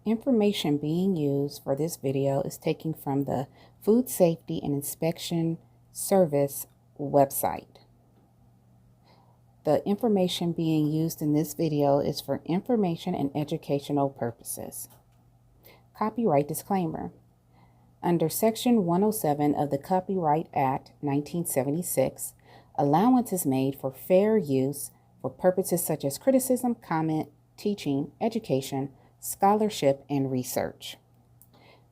Information being used for this video is taken from the Food Safety and Inspection Service website. The information being used in this video is for information and educational purposes. Copyright disclaimer. Under Section 107 of the Copyright Act 1976, allowance is made for fair use for purposes such as criticism, comment, teaching, education, scholarship, and research.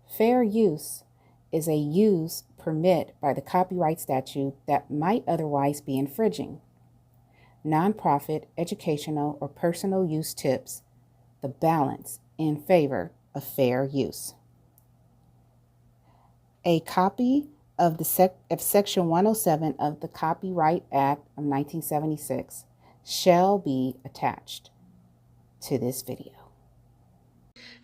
Fair use is a use permit by the copyright statute that might otherwise be infringing. Nonprofit, educational, or personal use tips the balance in favor of fair use. A copy of Section 107 of the Copyright Act of 1976 shall be attached to this video.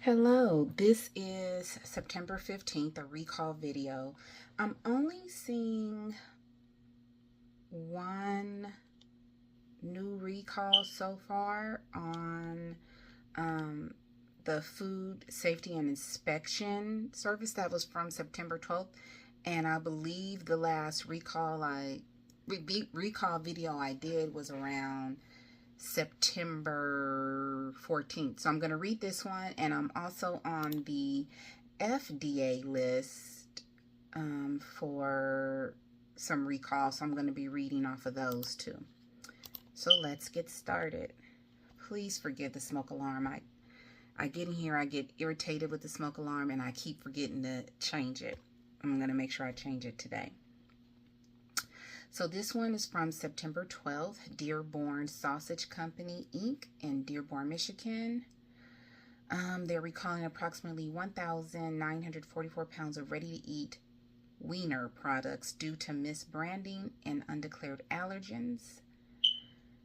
Hello, this is September 15th, a recall video. I'm only seeing one new recall so far on the Food Safety and Inspection Service. That was from September 12th, and I believe the last recall video I did was around September 14th. So I'm going to read this one, and I'm also on the FDA list for some recalls, so I'm going to be reading off of those too. So let's get started. Please forgive the smoke alarm. I get in here, I get irritated with the smoke alarm, and I keep forgetting to change it. I'm going to make sure I change it today. So this one is from September 12th, Dearborn Sausage Company, Inc. in Dearborn, Michigan. They're recalling approximately 1,944 pounds of ready-to-eat wiener products due to misbranding and undeclared allergens.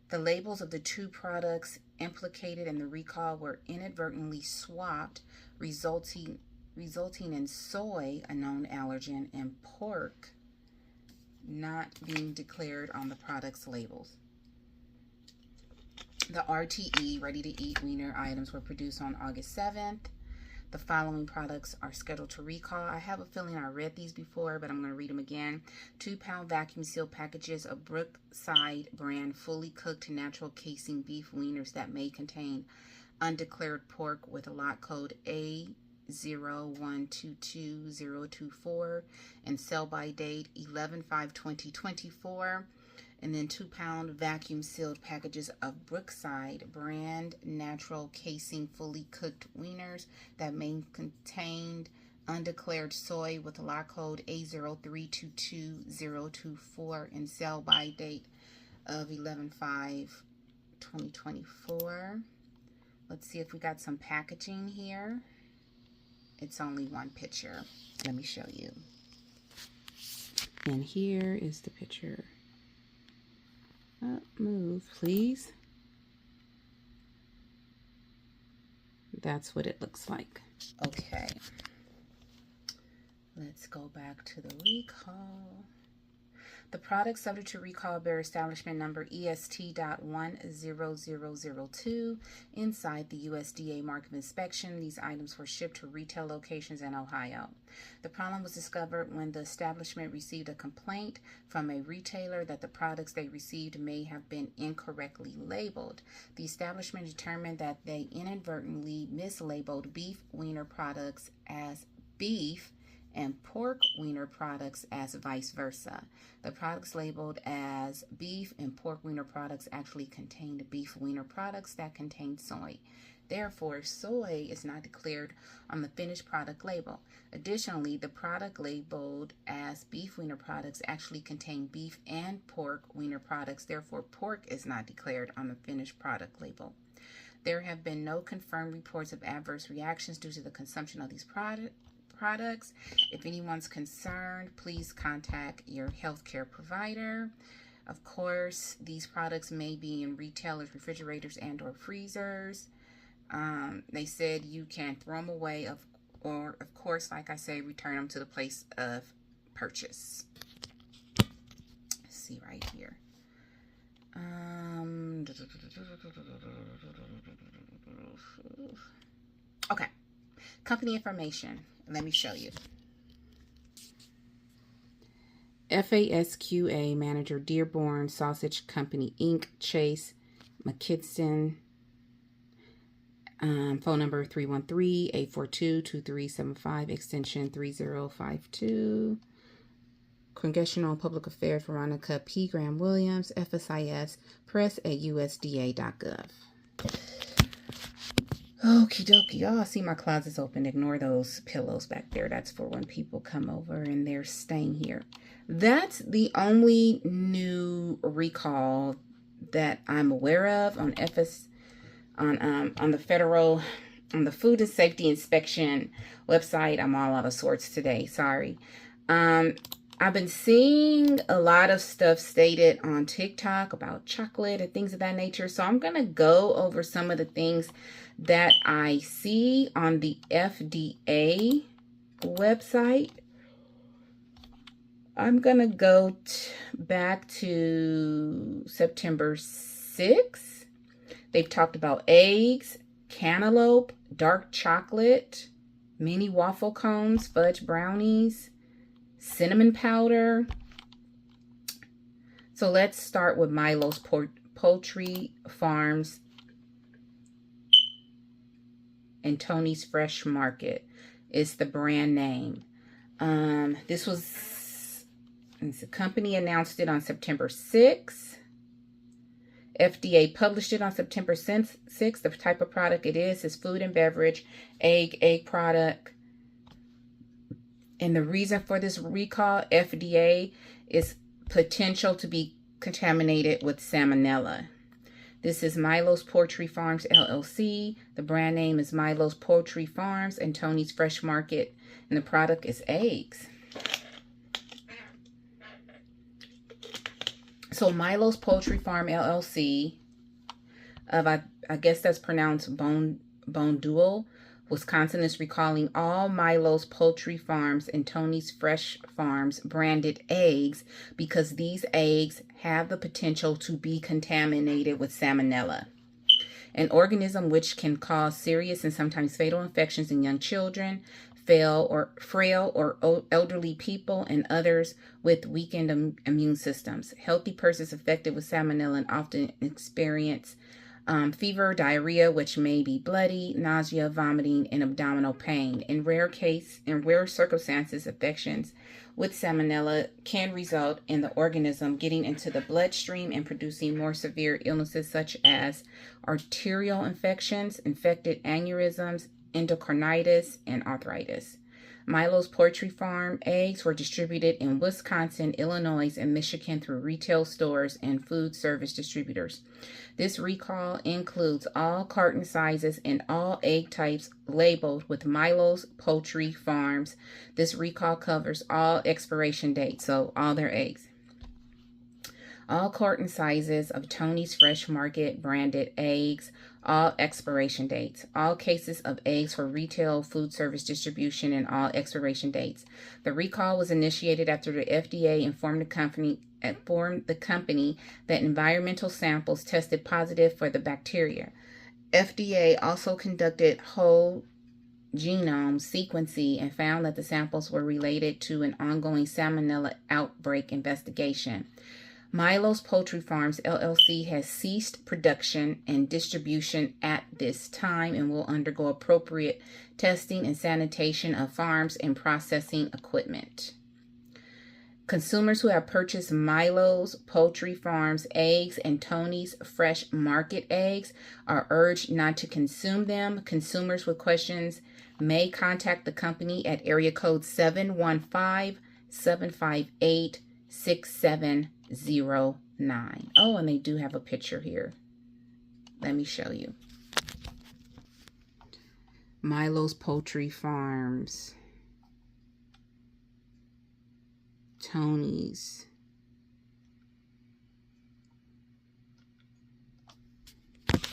The labels of the two products implicated in the recall were inadvertently swapped, resulting in soy, a known allergen, and pork not being declared on the product's labels. The RTE, ready-to-eat wiener items, were produced on August 7th. The following products are scheduled to recall. I have a feeling I read these before, but I'm going to read them again. 2-pound vacuum sealed packages of Brookside brand fully cooked natural casing beef wieners that may contain undeclared pork with a lot code A0122024 and sell by date 11/5/2024. And then 2-pound vacuum sealed packages of Brookside brand natural casing fully cooked wieners that may contain undeclared soy with a lot code A0322024 and sell by date of 11/5/2024. Let's see if we got some packaging here. It's only one picture. Let me show you. And here is the picture. Move, please. That's what it looks like. Okay. Let's go back to the recall. The products subject to recall bear establishment number EST.10002 inside the USDA mark of inspection. These items were shipped to retail locations in Ohio. The problem was discovered when the establishment received a complaint from a retailer that the products they received may have been incorrectly labeled. The establishment determined that they inadvertently mislabeled beef wiener products as beef and pork wiener products as vice versa. The products labeled as beef and pork wiener products actually contained beef wiener products that contained soy. Therefore, soy is not declared on the finished product label. Additionally, the product labeled as beef wiener products actually contain beef and pork wiener products. Therefore, pork is not declared on the finished product label. There have been no confirmed reports of adverse reactions due to the consumption of these products. If anyone's concerned, please contact your healthcare provider. Of course, these products may be in retailers' refrigerators and or freezers. They said you can throw them away or of course, like I say, return them to the place of purchase. Let's see right here. Okay. Company information. Let me show you. FASQA manager, Dearborn Sausage Company Inc., Chase McKitson. Phone number 313-842-2375, extension 3052. Congressional Public Affairs, Veronica P. Graham Williams, FSIS, press@usda.gov. Okie dokie, y'all see my closet's open. Ignore those pillows back there. That's for when people come over and they're staying here. That's the only new recall that I'm aware of on the Food and Safety Inspection website. I'm all out of sorts today. Sorry. I've been seeing a lot of stuff stated on TikTok about chocolate and things of that nature. So I'm going to go over some of the things that I see on the FDA website. I'm going to go back to September 6th. They've talked about eggs, cantaloupe, dark chocolate, mini waffle cones, fudge brownies, cinnamon powder. So let's start with Milo's Poultry Farms and Tony's Fresh Market is the brand name. This was, the company announced it on September 6th. FDA published it on September 6th. The type of product it is food and beverage, egg product. And the reason for this recall, FDA, is potential to be contaminated with salmonella. This is Milo's Poultry Farms, LLC. The brand name is Milo's Poultry Farms and Tony's Fresh Market. And the product is eggs. So Milo's Poultry Farm, LLC, I guess that's pronounced Bonduel, Wisconsin, is recalling all Milo's Poultry Farms and Tony's Fresh Farms branded eggs because these eggs have the potential to be contaminated with salmonella, an organism which can cause serious and sometimes fatal infections in young children, frail or elderly people, and others with weakened immune systems. Healthy persons affected with salmonella often experience fever, diarrhea, which may be bloody, nausea, vomiting, and abdominal pain. In rare circumstances, infections with salmonella can result in the organism getting into the bloodstream and producing more severe illnesses such as arterial infections, infected aneurysms, endocarditis, and arthritis. Milo's Poultry Farm eggs were distributed in Wisconsin, Illinois, and Michigan through retail stores and food service distributors. This recall includes all carton sizes and all egg types labeled with Milo's Poultry Farms. This recall covers all expiration dates, so all their eggs. All carton sizes of Tony's Fresh Market branded eggs, all expiration dates. All cases of eggs for retail food service distribution and all expiration dates. The recall was initiated after the FDA informed the company that environmental samples tested positive for the bacteria. FDA also conducted whole genome sequencing and found that the samples were related to an ongoing salmonella outbreak investigation. Milo's Poultry Farms, LLC has ceased production and distribution at this time and will undergo appropriate testing and sanitation of farms and processing equipment. Consumers who have purchased Milo's Poultry Farms eggs and Tony's Fresh Market eggs are urged not to consume them. Consumers with questions may contact the company at area code 715-758-6709. Oh, and they do have a picture here. Let me show you. Milo's Poultry Farms, Tony's.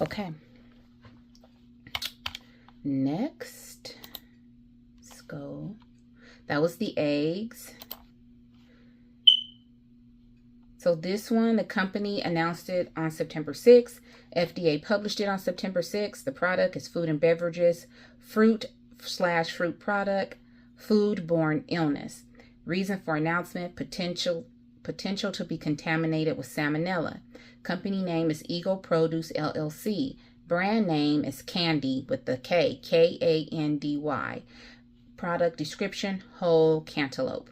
Okay. Next, let's go. That was the eggs. So this one, the company announced it on September 6th. FDA published it on September 6th. The product is food and beverages, fruit fruit product, foodborne illness. Reason for announcement, potential to be contaminated with salmonella. Company name is Eagle Produce LLC. Brand name is Candy with the K, Kandy. Product description, whole cantaloupe.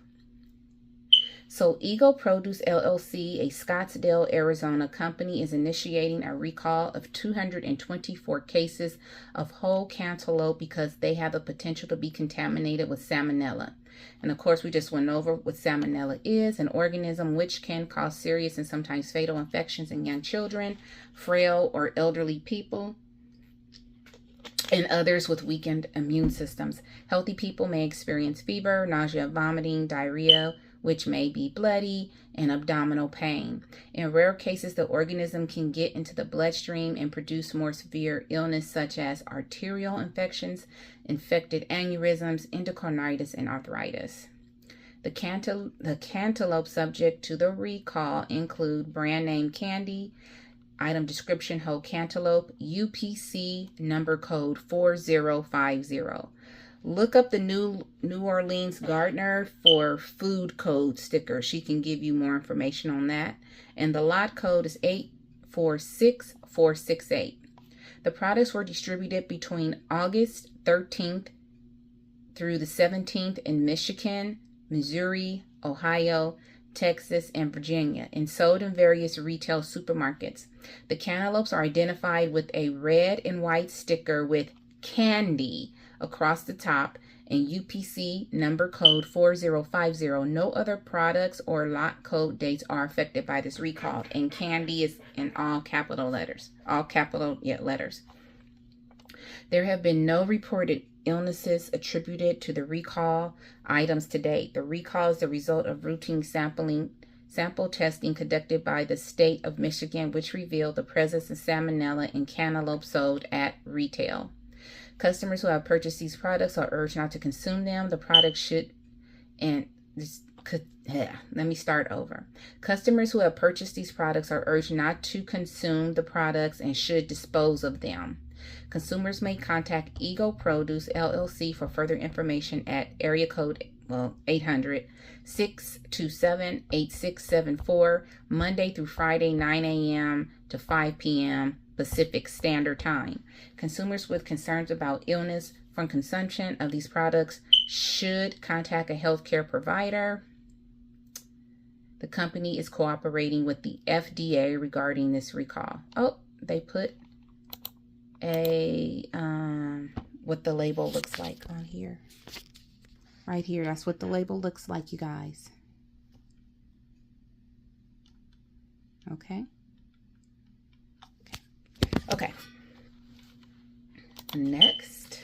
So Eagle Produce LLC, a Scottsdale, Arizona company, is initiating a recall of 224 cases of whole cantaloupe because they have the potential to be contaminated with salmonella. And of course, we just went over what salmonella is, an organism which can cause serious and sometimes fatal infections in young children, frail or elderly people, and others with weakened immune systems. Healthy people may experience fever, nausea, vomiting, diarrhea, which may be bloody, and abdominal pain. In rare cases, the organism can get into the bloodstream and produce more severe illness such as arterial infections, infected aneurysms, endocarditis, and arthritis. The cantaloupe subject to the recall include brand name Candy, item description whole cantaloupe, UPC number code 4050. Look up the New Orleans Gardener for food code sticker. She can give you more information on that. And the lot code is 846468. The products were distributed between August 13th through the 17th in Michigan, Missouri, Ohio, Texas, and Virginia, and sold in various retail supermarkets. The cantaloupes are identified with a red and white sticker with Candy across the top and UPC number code 4050. No other products or lot code dates are affected by this recall, and Candy is in all capital letters. There have been no reported illnesses attributed to the recall items to date. The recall is the result of routine sample testing conducted by the state of Michigan, which revealed the presence of salmonella in cantaloupe sold at retail. Customers who have purchased these products are urged not to consume them. The product should, Customers who have purchased these products are urged not to consume the products and should dispose of them. Consumers may contact Eagle Produce LLC for further information at area code 800-627-8674, Monday through Friday, 9 a.m. to 5 p.m. Pacific Standard Time. Consumers with concerns about illness from consumption of these products should contact a healthcare provider. The company is cooperating with the FDA regarding this recall. Oh, they put a what the label looks like on here. Right here, that's what the label looks like, you guys. Okay. Okay. Next.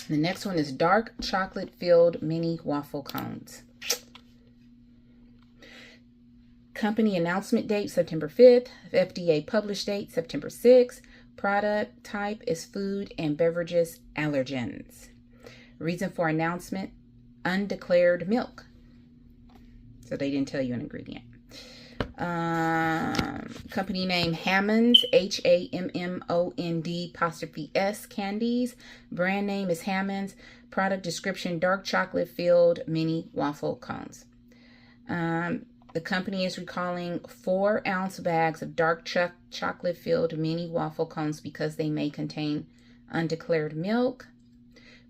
The next one is dark chocolate filled mini waffle cones. Company announcement date September 5th. FDA published date September 6th. Product type is food and beverages allergens. Reason for announcement, undeclared milk. So they didn't tell you an ingredient. Company name Hammond's, HAMMOND''S candies. Brand name is Hammond's. Product description, dark chocolate filled mini waffle cones. The company is recalling 4-ounce bags of dark chocolate filled mini waffle cones because they may contain undeclared milk.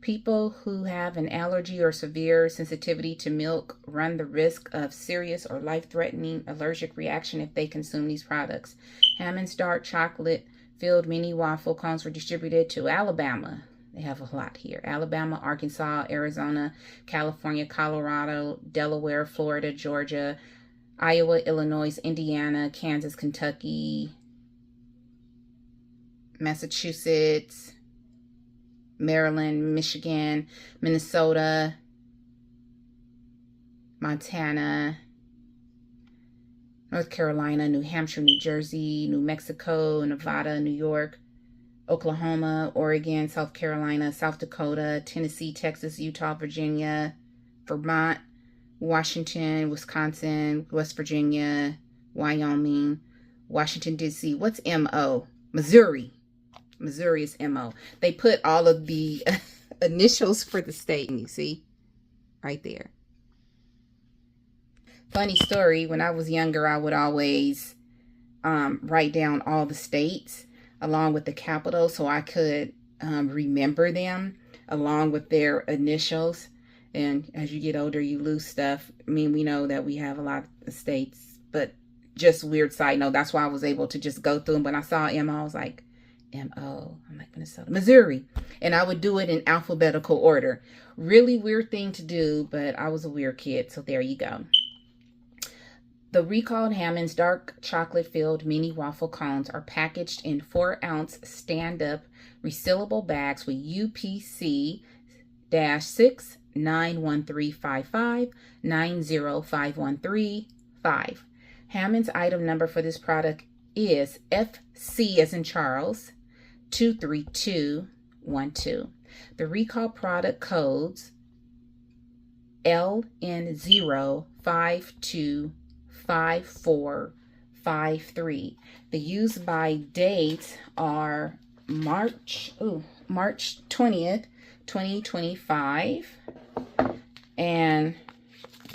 People who have an allergy or severe sensitivity to milk run the risk of serious or life-threatening allergic reaction if they consume these products. Hammond's dark chocolate-filled mini waffle cones were distributed to Alabama. They have a lot here. Alabama, Arkansas, Arizona, California, Colorado, Delaware, Florida, Georgia, Iowa, Illinois, Indiana, Kansas, Kentucky, Massachusetts, Maryland, Michigan, Minnesota, Montana, North Carolina, New Hampshire, New Jersey, New Mexico, Nevada, New York, Oklahoma, Oregon, South Carolina, South Dakota, Tennessee, Texas, Utah, Virginia, Vermont, Washington, Wisconsin, West Virginia, Wyoming, Washington, D.C. What's M.O.? Missouri. Missouri is MO. They put all of the initials for the state, and you see right there. Funny story, when I was younger, I would always write down all the states along with the capital so I could remember them along with their initials. And as you get older, you lose stuff. I mean, we know that we have a lot of states, but just weird side note, that's why I was able to just go through them. When I saw MO, I was like, MO, I'm like, Minnesota, Missouri. And I would do it in alphabetical order. Really weird thing to do, but I was a weird kid, so there you go. The recalled Hammond's dark chocolate-filled mini waffle cones are packaged in 4-ounce stand-up resealable bags with UPC-69135590513 Hammond's item number for this product is FC as in Charles 23212. The recall product codes LN0525453. The use by dates are March 20th, 2025. And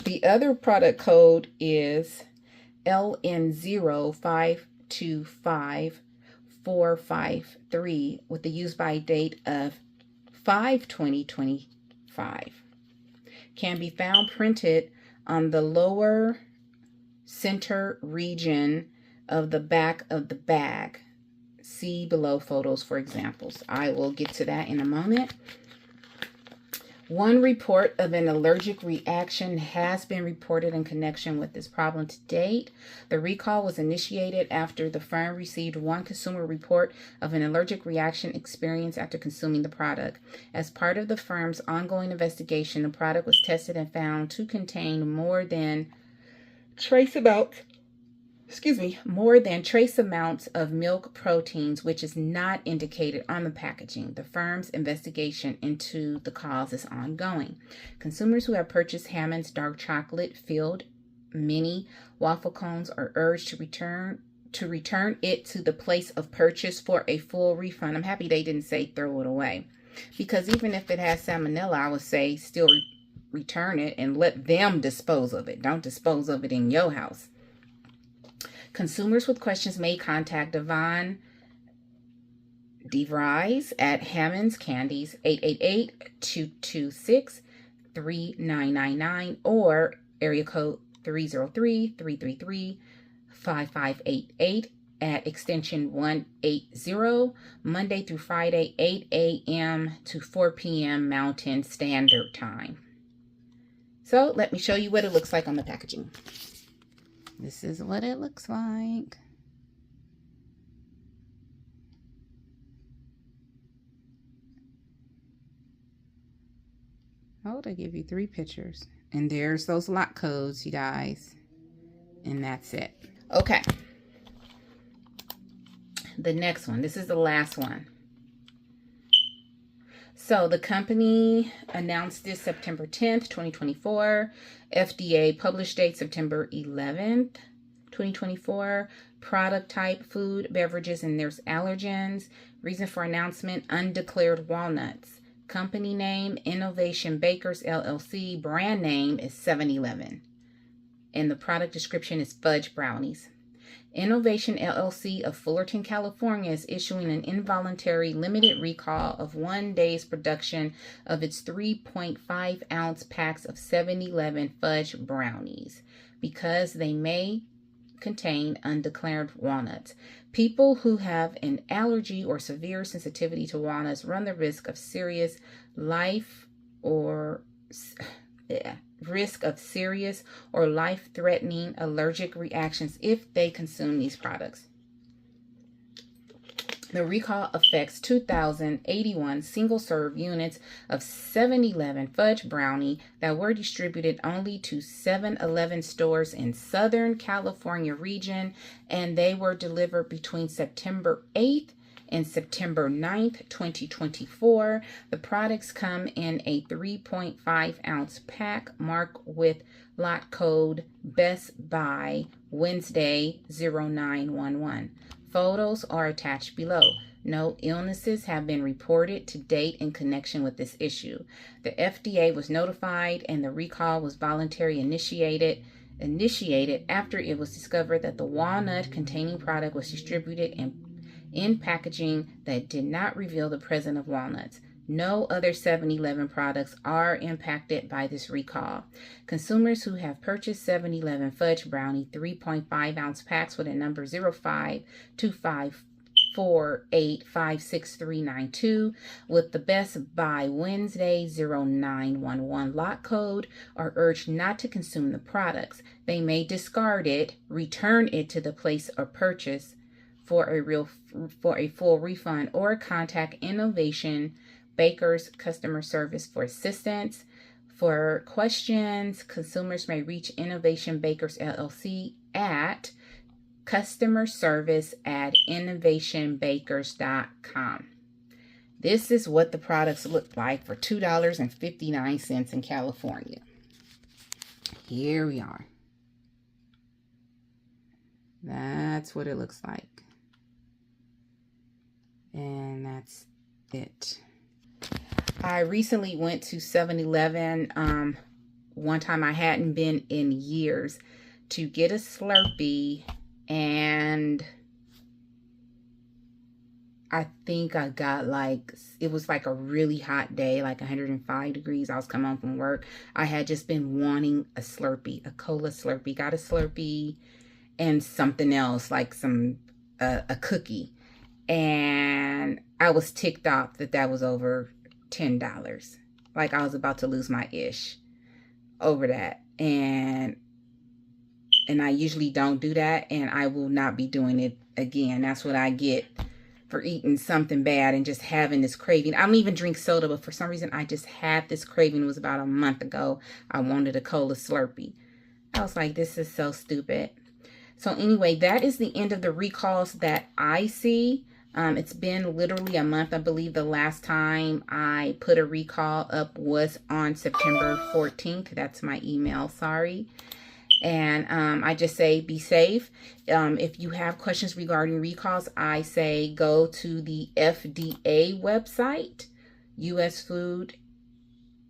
the other product code is LN0525453 with the use by date of 5/20/25. Can be found printed on the lower center region of the back of the bag. See below photos for examples. I will get to that in a moment. One report of an allergic reaction has been reported in connection with this problem to date. The recall was initiated after the firm received one consumer report of an allergic reaction experienced after consuming the product. As part of the firm's ongoing investigation, the product was tested and found to contain more than trace amounts of milk proteins, which is not indicated on the packaging. The firm's investigation into the cause is ongoing. Consumers who have purchased Hammond's dark chocolate-filled mini waffle cones are urged to return it to the place of purchase for a full refund. I'm happy they didn't say throw it away, because even if it has salmonella, I would say still return it and let them dispose of it. Don't dispose of it in your house. Consumers with questions may contact Devon DeVries at Hammond's Candies 888-226-3999 or area code 303-333-5588 at extension 180, Monday through Friday, 8 a.m. to 4 p.m. Mountain Standard Time. So let me show you what it looks like on the packaging. This is what it looks like. Oh, they give you 3 pictures. And there's those lot codes, you guys. And that's it. Okay. The next one. This is the last one. So the company announced this September 10th, 2024. FDA published date September 11th, 2024. Product type, food, beverages, and there's allergens. Reason for announcement, undeclared walnuts. Company name, Innovation Bakers, LLC. Brand name is 7-Eleven. And the product description is fudge brownies. Innovation LLC of Fullerton, California is issuing an involuntary limited recall of 1 day's production of its 3.5-ounce packs of 7-Eleven fudge brownies because they may contain undeclared walnuts. People who have an allergy or severe sensitivity to walnuts run the risk of serious life-threatening allergic reactions if they consume these products. The recall affects 2,081 single-serve units of 7-Eleven fudge brownie that were distributed only to 7-Eleven stores in Southern California region, and they were delivered between September 8th and September 9th, 2024. The products come in a 3.5-ounce pack marked with lot code Best Buy Wednesday 0911. Photos are attached below. No illnesses have been reported to date in connection with this issue. The FDA was notified and the recall was voluntarily initiated after it was discovered that the walnut containing product was distributed in packaging that did not reveal the presence of walnuts. No other 7-Eleven products are impacted by this recall. Consumers who have purchased 7-Eleven Fudge Brownie 3.5 ounce packs with a number 0525485639 with the Best Buy Wednesday 0911 lot code are urged not to consume the products. They may discard it, return it to the place of purchase for a full refund, or contact Innovation Bakers customer service for assistance. For questions, consumers may reach Innovation Bakers LLC at customerservice@innovationbakers.com. This is what the products look like for $2.59 in California. Here we are. That's what it looks like. And that's it. I recently went to 7-Eleven, one time I hadn't been in years, to get a Slurpee, and I think I got it was like a really hot day, like 105 degrees. I was coming home from work. I had just been wanting a Slurpee, a cola Slurpee. Got a Slurpee and something else, like a cookie. And I was ticked off that was over $10. Like I was about to lose my ish over that. And I usually don't do that, and I will not be doing it again. That's what I get for eating something bad and just having this craving. I don't even drink soda, but for some reason I just had this craving. It was about a month ago. I wanted a cola Slurpee. I was like, this is so stupid. So anyway, that is the end of the recalls that I see. It's been literally a month. I believe the last time I put a recall up was on September 14th. That's my email, sorry. And I just say be safe. If you have questions regarding recalls, I say go to the FDA website, U.S. Food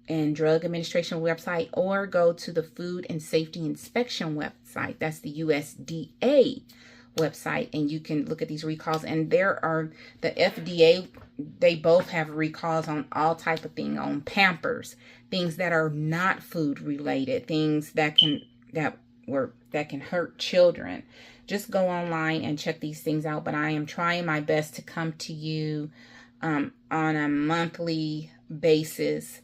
and Drug Administration website, or go to the Food and Safety Inspection website. That's the USDA website, and you can look at these recalls. And there are the FDA, they both have recalls on all type of things, on Pampers, things that are not food related, things that can hurt children. Just go online and check these things out. But I am trying my best to come to you on a monthly basis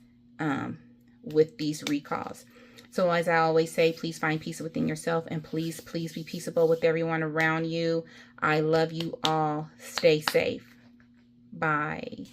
with these recalls. So as I always say, please find peace within yourself, and please be peaceable with everyone around you. I love you all. Stay safe. Bye.